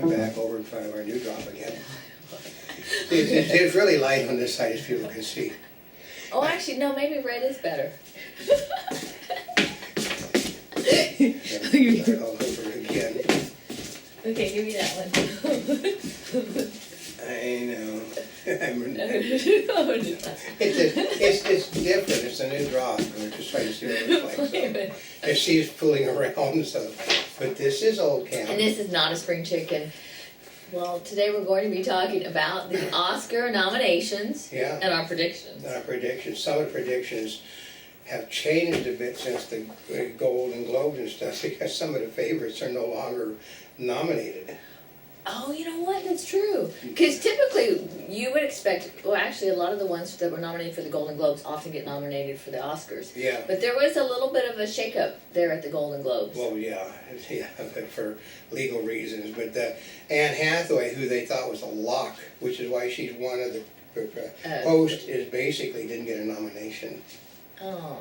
come back over in front of our new drop again. It's really light on this side, as people can see. Oh, actually, no, maybe red is better. Start all over again. Okay, give me that one. I know. Oh, It's different, it's a new drop, and we're just trying to see what it looks like, so. And she's fooling around, so, but this is old And Cam. this is not a spring chicken. Well, today we're going to be talking about the Oscar nominations Yeah, and our predictions. our predictions, some of the predictions have changed a bit since the Golden Globes and stuff, because some of the favorites are no longer nominated. Oh, you know what? That's true. Because typically you would expect, well, actually, a lot of the ones that were nominated for the Golden Globes often get nominated for the Oscars. Yeah, But there was a little bit of a shakeup there at the Golden Globes. well, yeah, but for legal reasons, but Anne Hathaway, who they thought was a lock, which is why she's one of the hosts, is basically didn't get a nomination. Oh,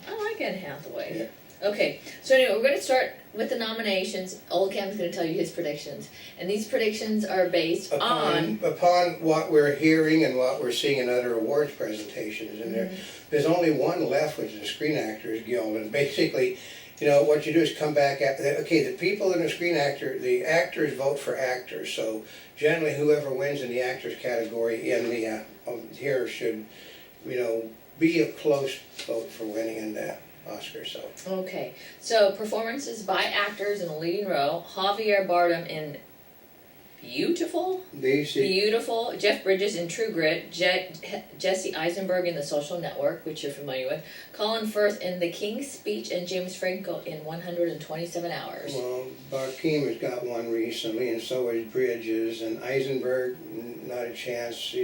I like Anne Hathaway. Okay, so anyway, we're going to start with the nominations. Old Cam's going to tell you his predictions. And these predictions are based on... Upon what we're hearing and what we're seeing in other awards presentations, and there's only one left, which is the Screen Actors Guild, and basically, you know, what you do is come back after, okay, the people in the actors vote for actors, so generally whoever wins in the actors category in the, here should, you know, be a close vote for winning in the Oscar, so. Okay, so performances by actors in the leading role. Javier Bardem in Beautiful, Jeff Bridges in True Grit, Jesse Eisenberg in The Social Network, which you're familiar with, Colin Firth in The King's Speech, and James Franco in 127 Hours. Well, Barkeem has got one recently, and so has Bridges, and Eisenberg, not a chance,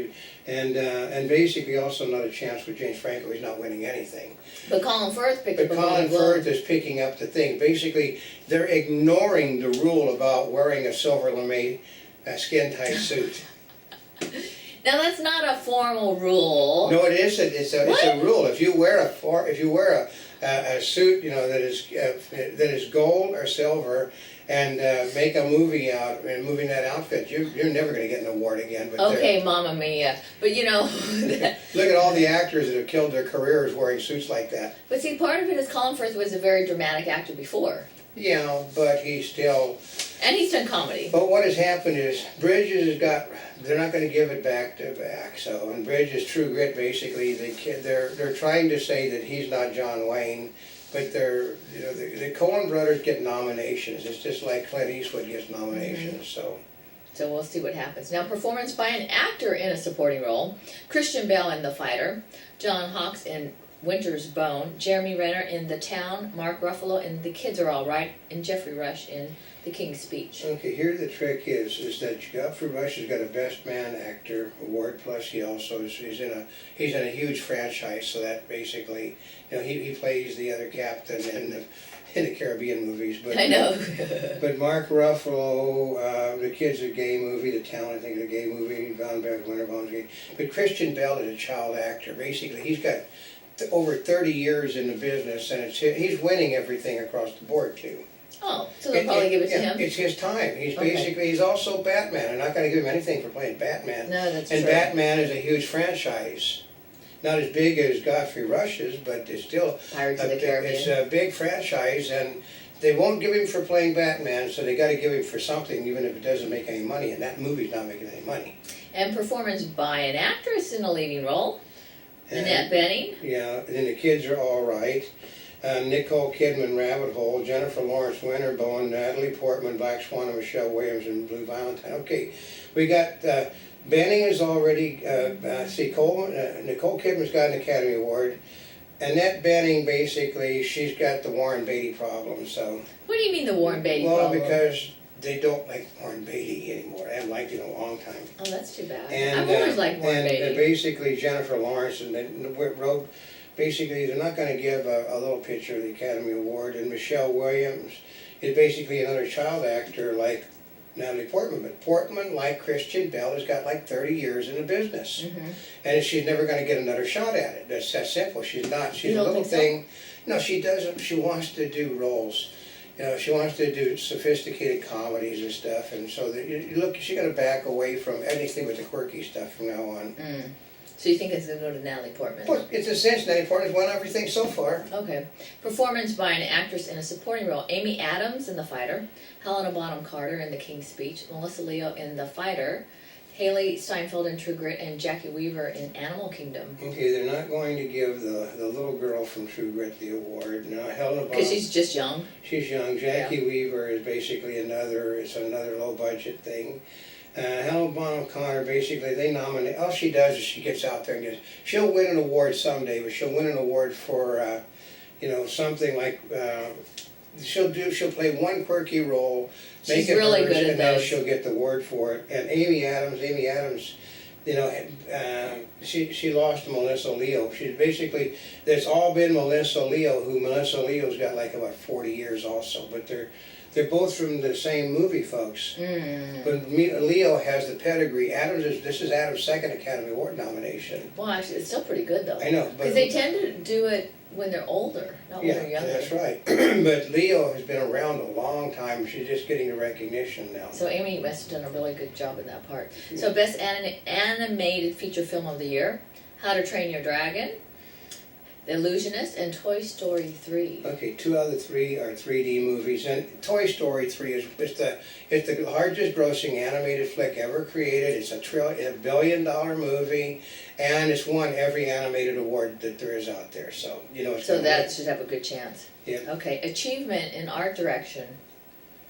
and basically also not a chance with James Franco. He's not winning anything. But Colin Firth picked But up a Colin Golden Globe. Firth is picking up the thing. Basically, they're ignoring the rule about wearing a silver lame skin-tight suit. Now that's not a formal rule. No, it is. It's a rule. If you wear a suit, you know, that is gold or silver, and make a movie out and moving that outfit, you're never going to get an award again. But Okay, Mamma Mia. But you know, look at all the actors that have killed their careers wearing suits like that. but see, part of it is Colin Firth was a very dramatic actor before, Yeah, but he's still. and he's done comedy. But what has happened is Bridges has got. They're not going to give it back to back. So, and Bridges, True Grit, basically, they're trying to say that he's not John Wayne, but the Coen brothers get nominations. It's just like Clint Eastwood gets nominations. So we'll see what happens. Now, performance by an actor in a supporting role: Christian Bale in The Fighter, John Hawkes in Winter's Bone, Jeremy Renner in The Town, Mark Ruffalo in The Kids Are All Right, and Jeffrey Rush in The King's Speech. okay, here the trick is that Jeffrey Rush has got a Best Man Actor award. Plus, he also he's in a huge franchise. So that basically, you know, he plays the other captain in the Caribbean movies. But I know. But Mark Ruffalo, The Kid's a Gay Movie, The Town, I think, is a gay movie. Von Beck, Winterbone's gay. But Christian Bale is a child actor. Basically, he's got over 30 years in the business, and he's winning everything across the board too. Oh, so they'll probably give it to him? It's his time. He's Okay. basically, he's also Batman. I'm not going to give him anything for playing Batman. No, that's And true. Batman is a huge franchise. Not as big as Godfrey Rush's, but it's still Pirates of the Caribbean. It's a big franchise, and they won't give him for playing Batman, so they got to give him for something, even if it doesn't make any money. And that movie's not making any money. And performance by an actress in a leading role: And, Annette Bening. Yeah, and then The Kids Are All Right. Nicole Kidman, Rabbit Hole, Jennifer Lawrence, Winterbourne, Natalie Portman, Black Swan, and Michelle Williams in Blue Valentine. Okay, we got Bening is already. Nicole Kidman's got an Academy Award. Annette Bening, basically, she's got the Warren Beatty problem. So. What do you mean the Warren Beatty Well, problem? because they don't like Warren Beatty anymore. I haven't liked it in a long time. Oh, that's too bad. And, I've always liked Warren Beatty. And basically Jennifer Lawrence and then wrote, basically they're not going to give a little picture of the Academy Award, and Michelle Williams is basically another child actor like Natalie Portman. But Portman, like Christian Bale, has got like 30 years in the business. And she's never going to get another shot at it. That's that simple. She's not. She's You a don't little think so? thing. No, she doesn't. She wants to do roles. You know, she wants to do sophisticated comedies and stuff, and so that you look, she got to back away from anything with the quirky stuff from now on. So you think it's gonna go to Natalie Portman? Well, it's a cinch. Natalie Portman's won everything so far. Okay. Performance by an actress in a supporting role: Amy Adams in The Fighter, Helena Bonham Carter in The King's Speech, Melissa Leo in The Fighter, Haley Steinfeld in True Grit, and Jackie Weaver in Animal Kingdom. Okay, they're not going to give the little girl from True Grit the award. No, Helena Bonham. Because she's just young. She's young. Jackie Weaver is basically another low budget thing. Helena Bonham Carter, basically, they nominate, all she does is she gets out there and gets, she'll win an award someday, but she'll win an award for, you know, something like, she'll play one quirky role, make She's it really hers, good at and then those. she'll get the award for it. And Amy Adams, you know, she lost to Melissa Leo. She's basically, it's all been Melissa Leo's got like about 40 years also, but they're both from the same movie, folks. But Leo has the pedigree. This is Adams' second Academy Award nomination. Well, actually, it's still pretty good though. I know, but Because they tend to do it when they're older, not when they're younger. that's right. But Leo has been around a long time. She's just getting the recognition now. So Amy must have done a really good job in that part. So Best Animated Feature Film of the Year: How to Train Your Dragon, The Illusionist, and Toy Story 3. Okay, 2 out of the 3 are 3D movies, and Toy Story 3 is the largest grossing animated flick ever created. It's a $1 billion movie, and it's won every animated award that there is out there. So you know, it's So that should have a good chance. Yeah. Okay, Achievement in Art Direction.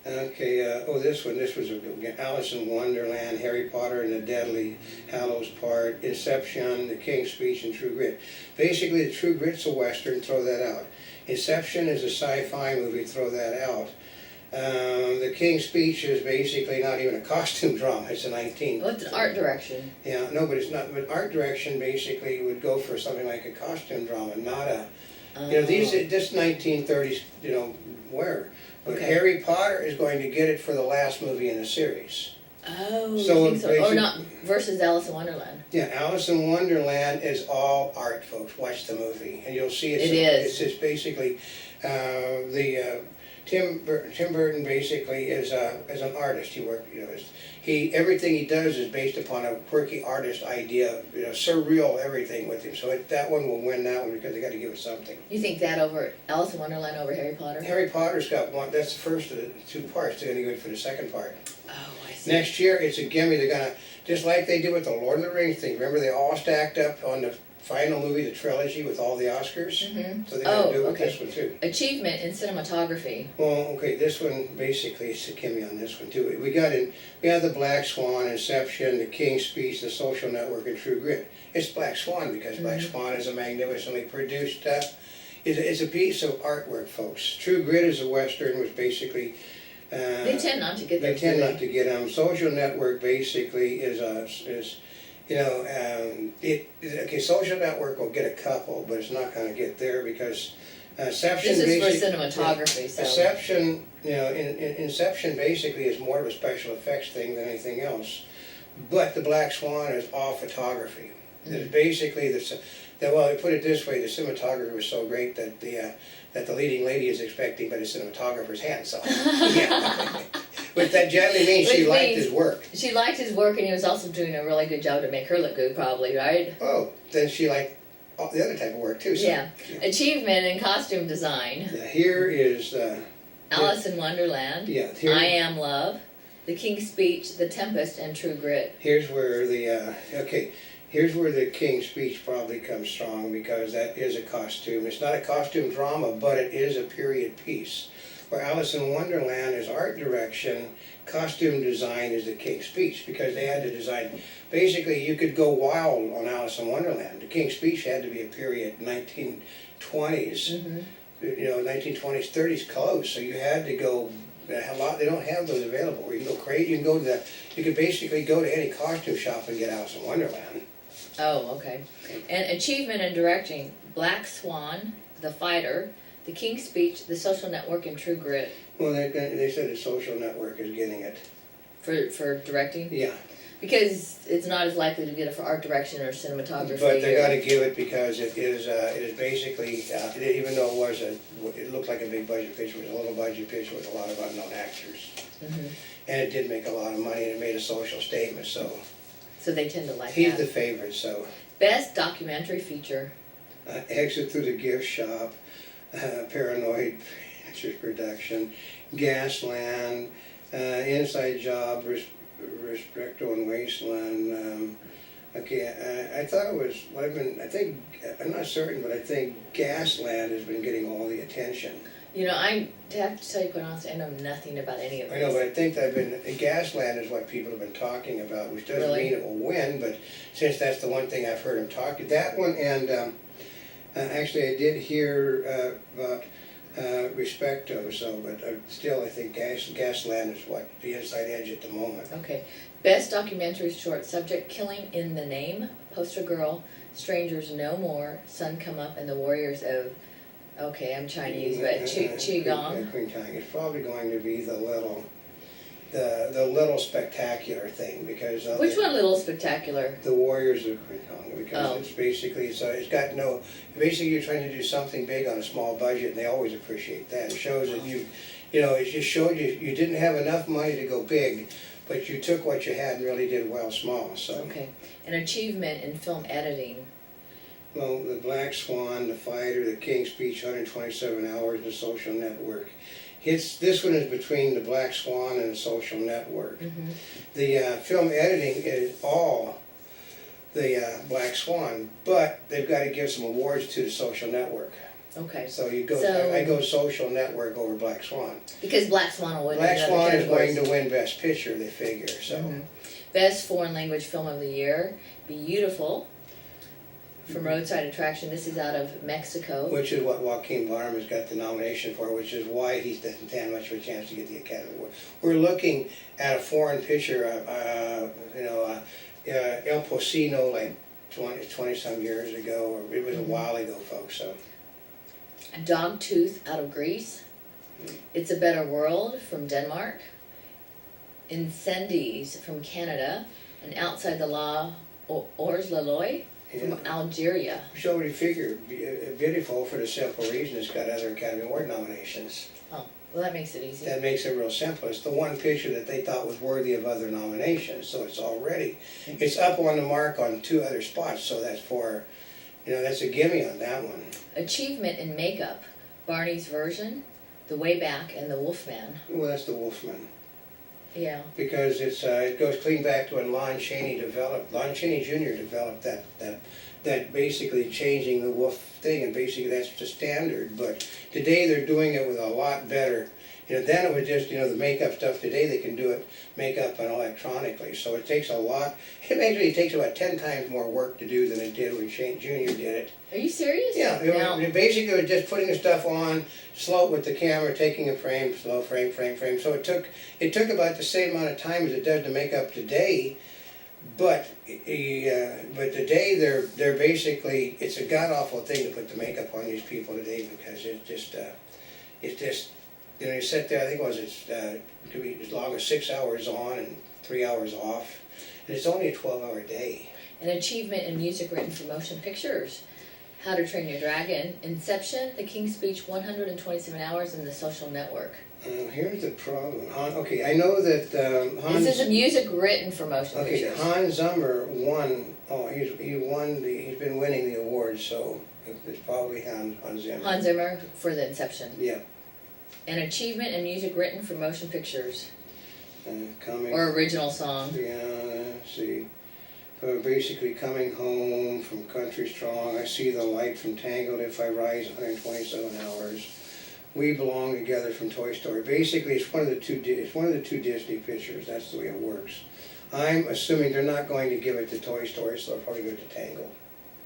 Okay, this was a good one. Alice in Wonderland, Harry Potter and the Deathly Hallows Part, Inception, The King's Speech, and True Grit. Basically, the True Grit's a Western, throw that out. Inception is a sci-fi movie, throw that out. The King's Speech is basically not even a costume drama, it's a 19... What's an art direction? Yeah, no, but it's not, but art direction basically would go for something like a costume drama, not a... You know, this 1930s, you know, where... But Okay. Harry Potter is going to get it for the last movie in the series. Oh, So I think so. Oh, basic- not versus Alice in Wonderland. Yeah, Alice in Wonderland is all art, folks. Watch the movie, and you'll see it's It is. It's just basically Tim Burton basically is an artist. He worked, you know, everything he does is based upon a quirky artist idea, you know, surreal everything with him. So that one will win that one because they got to give it something. You think that over Alice in Wonderland over Harry Potter? Harry Potter's got one. That's the first of the 2 parts. They're going to go for the second part. Oh, I see. Next year, it's a gimme. They're gonna, just like they did with the Lord of the Rings thing. Remember, they all stacked up on the final movie, the trilogy, with all the Oscars. So they're gonna do it with this one too. Achievement in Cinematography. Well, okay, this one basically it's a gimme on this one too. We have the Black Swan, Inception, The King's Speech, The Social Network, and True Grit. It's Black Swan because Black Swan is a magnificently produced. It's a piece of artwork, folks. True Grit is a Western, which basically. They tend not to get They those. tend do they? not to get them. Social Network basically is you know, okay, Social Network will get a couple, but it's not going to get there because Inception. This is for basic- cinematography, so. Inception, you know, Inception basically is more of a special effects thing than anything else. But the Black Swan is all photography. It's basically well, I put it this way: the cinematography was so great that the leading lady is expecting by the cinematographer's hand. So, yeah. Which that generally means she Which liked means- his work. She liked his work, and he was also doing a really good job to make her look good, probably, right? Oh, then she liked all the other type of work too. So, Yeah. Achievement in Costume Design. yeah, here is Alice in Wonderland. yeah. Here, I Am Love. The King's Speech, The Tempest, and True Grit. Here's where here's where the King's Speech probably comes strong because that is a costume. It's not a costume drama, but it is a period piece. Where Alice in Wonderland is art direction, costume design is the King's Speech because they had to design. Basically, you could go wild on Alice in Wonderland. The King's Speech had to be a period 1920s, you know, 1920s, 30s clothes. So you had to go. A lot. They don't have those available. Where you can go crazy. You can go to you could basically go to any costume shop and get Alice in Wonderland. Oh, okay. And Achievement in Directing. Black Swan, The Fighter, The King's Speech, The Social Network, and True Grit. Well, they said the Social Network is getting it. for directing? Yeah, Because it's not as likely to get it for art direction or cinematography. but they or- gotta give it because it is basically, even though it looked like a big budget picture, it was a little budget picture with a lot of unknown actors. Mhm. And it did make a lot of money, and it made a social statement, so So they tend to like he's that. the favorite, so. Best documentary feature. Exit Through the Gift Shop, Paranoid Pictures Production, Gasland, Inside Job, Restricto and Wasteland. Okay, I thought it was, I'm not certain, but I think Gasland has been getting all the attention. You know, I have to tell you quite honestly, I know nothing about any of I this. know, but I think Gasland is what people have been talking about, which doesn't Really? mean it will win, but since that's the one thing I've heard him talk, that one, and actually I did hear about Respecto, so, but still I think Gasland is what, the inside edge at the moment. Okay. Best documentary short subject, Killing in the Name, Poster Girl, Strangers No More, Sun Come Up, and the Warriors of, okay, I'm Chinese, but Qigong. Qigong. It's probably going to be the little spectacular thing, because Which one, Little Spectacular? the Warriors of Qigong, because Oh. it's basically, so it's got no, basically you're trying to do something big on a small budget, and they always appreciate that. It shows that it just showed you didn't have enough money to go big, but you took what you had and really did well small, so. Okay. An achievement in film editing. Well, The Black Swan, The Fighter, The King's Speech, 127 Hours, The Social Network. This one is between The Black Swan and The Social Network. Mm-hmm. The film editing is all The Black Swan, but they've got to give some awards to The Social Network. Okay. So So- I go Social Network over Black Swan. Because Black Swan will win. Black in other Swan is categories. going to win Best Picture, they figure, so. Mhm. Best foreign language film of the year, Beautiful, from Roadside Attraction. This is out of Mexico. Which is what Joaquin Varma's got the nomination for, which is why he doesn't stand much of a chance to get the Academy Award. We're looking at a foreign picture, El Pocino, like 20-some years ago, or it was a while ago, folks, so. Dogtooth out of Greece. It's a Better World from Denmark. Incendies from Canada. And Outside the Law, Ors Laloy from Yeah. Algeria. Which already figured, Beautiful, for the simple reason it's got other Academy Award nominations. Oh, well, that makes it easy. That makes it real simple. It's the one picture that they thought was worthy of other nominations, so it's up on the mark on 2 other spots, so that's a gimme on that one. Achievement in Makeup, Barney's Version, The Way Back, and The Wolfman. Well, that's the Wolfman. Yeah. Because it goes clean back to when Lon Chaney Jr. developed that basically changing the wolf thing, and basically that's the standard, but today they're doing it with a lot better. Then it was just, the makeup stuff. Today they can do it makeup and electronically, so it takes it takes about 10 times more work to do than it did when Shane Jr. did it. Are you serious? Yeah, Now, basically it was just putting the stuff on, slow with the camera, taking a frame, slow frame, so it took about the same amount of time as it does to make up today, but today they're basically, it's a god-awful thing to put the makeup on these people today, because it's just, you sit there, I think it could be as long as 6 hours on and 3 hours off, and it's only a 12-hour day. an achievement in music written for motion pictures. How to Train Your Dragon, Inception, The King's Speech, 127 Hours, and The Social Network. Here's the problem. Okay, I know that Hans. This is a music written for motion Okay, pictures. Hans Zimmer won. Oh, he's been winning the awards, so it's probably Hans Zimmer. Hans Zimmer for the Inception. Yeah. An achievement in music written for motion pictures. Coming. Or original song. Yeah, let's see. Basically coming home from Country Strong. I see the light from Tangled. If I Rise, 127 Hours. We Belong Together from Toy Story. Basically, it's one of the two Disney pictures. That's the way it works. I'm assuming they're not going to give it to Toy Story, so they'll probably give it to Tangled.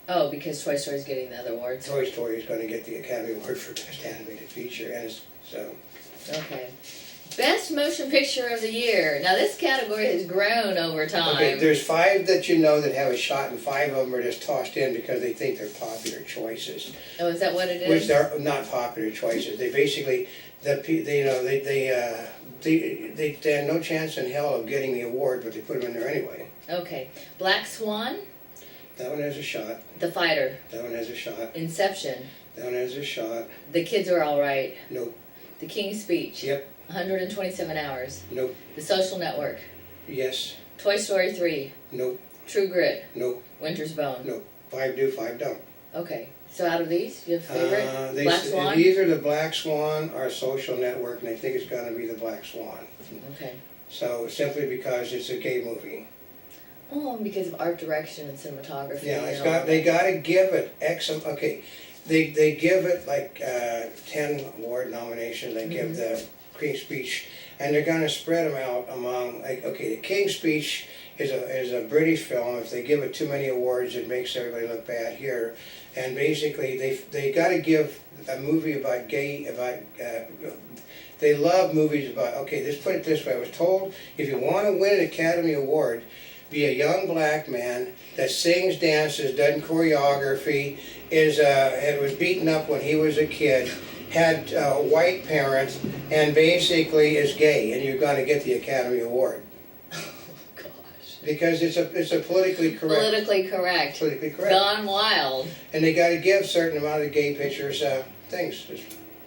Oh, because Toy Story's getting the other awards. Toy Story is going to get the Academy Award for Best Animated Feature, and so. Okay. Best motion picture of the year. Now this category has grown over time. Okay, there's 5 that that have a shot, and 5 of them are just tossed in because they think they're popular choices, Oh, is that what it is? which they're not popular choices. They basically, they stand no chance in hell of getting the award, but they put them in there anyway. Okay. Black Swan, That one has a shot. The Fighter, That one has a shot. Inception, That one has a shot. The Kids Are Alright, Nope. The King's Speech, Yep. 127 Hours, Nope. The Social Network, Yes. Toy Story 3, Nope. True Grit, Nope. Winter's Bone. Nope. 5 do, 5 don't. Okay. So out of these, you have a favorite? Black Swan? Either the Black Swan or Social Network, and I think it's gonna be the Black Swan. Okay. So simply because it's a gay movie. Oh, and because of art direction and cinematography. Yeah, and it's all got, they that. gotta give it okay, they give it like, 10 award nominations, they give the King's Speech, and they're gonna spread them out among, like, okay, the King's Speech is a British film. If they give it too many awards, it makes everybody look bad here. And basically, they gotta give a movie about they love movies about, okay, let's put it this way, I was told, if you wanna win an Academy Award, be a young black man that sings, dances, does choreography, was beaten up when he was a kid, had white parents, and basically is gay, and you're gonna get the Academy Award. Gosh. Because it's a politically correct. Politically correct. Gone wild. And they gotta give certain amount of gay pictures, things,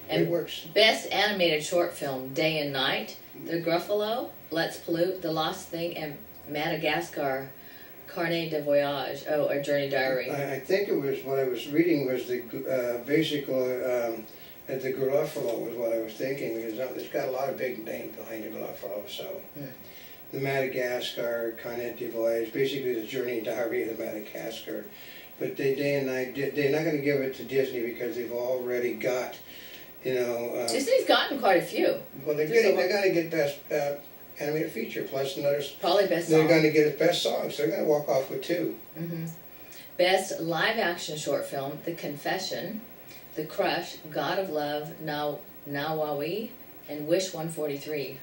And it works. Best Animated Short Film, Day and Night, The Gruffalo, Let's Pollute, The Lost Thing, and Madagascar, Carnet de Voyage, or Journey Diary. I think it was, what I was reading was the, the Gruffalo was what I was thinking, because it's got a lot of big names behind the Gruffalo, so. The Madagascar, Carnet de Voyage, basically the Journey Diary of the Madagascar. But Day and Night, they're not gonna give it to Disney because they've already got, Disney's gotten quite a few. well, they're gonna get best animated feature, plus another, Probably best they're song. gonna get it best song, so they're gonna walk off with 2. Best Live Action Short Film, The Confession, The Crush, God of Love, Nawawi, and Wish 143.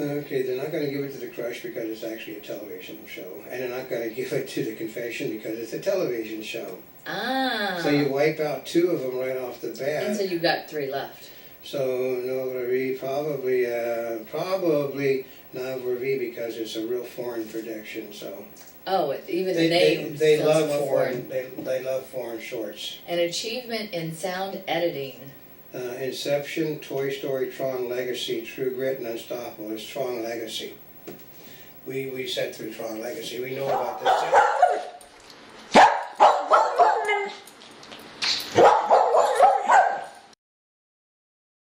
Okay, they're not gonna give it to The Crush because it's actually a television show, and they're not gonna give it to The Confession because it's a television show. Ah. So you wipe out 2 of them right off the bat. And so you've got 3 left. So Navarre probably Navarre because it's a real foreign production. So Oh, even the name. they sounds love more foreign they love foreign shorts. An achievement in sound editing. Inception, Toy Story, Tron Legacy, True Grit, and Unstoppable. It's Tron Legacy. We sat through Tron Legacy. We know about this.